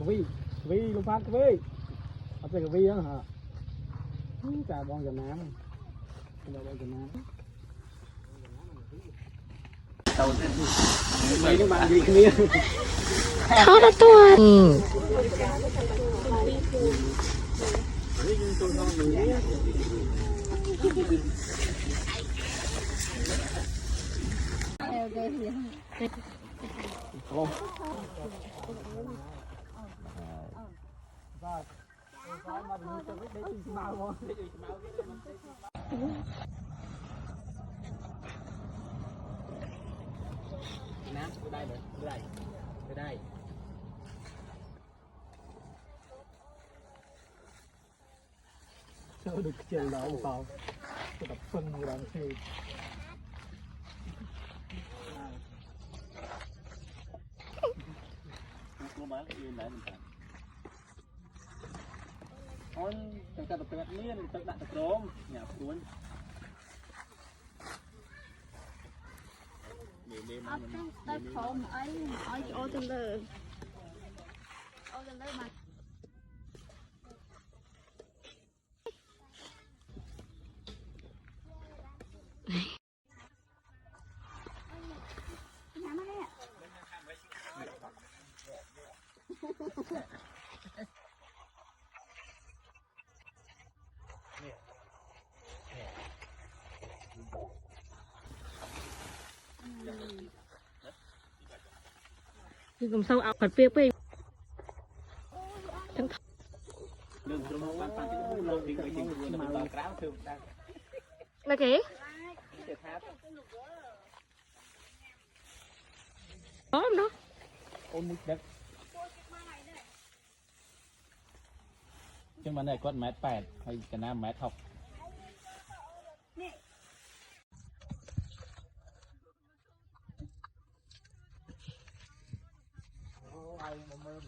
vi luôn phát vi ở đây vi đó hả trà bông Việt Nam mấy cái bạn gì kia tháo ra tôi Nam đây đây sao được chơi lỡ vào đập phân người làm gì cô bán cái gì lại mình phải con trong cả tập liên tập đặt tập rôm nhà cuốn tay khom ấy nói cho tôi lơ mà thì cũng sâu ảo phật việc với là cái có không đó ôn mũi đất nhưng mà này con mét 8 hay cái nam mét học ai mà mơ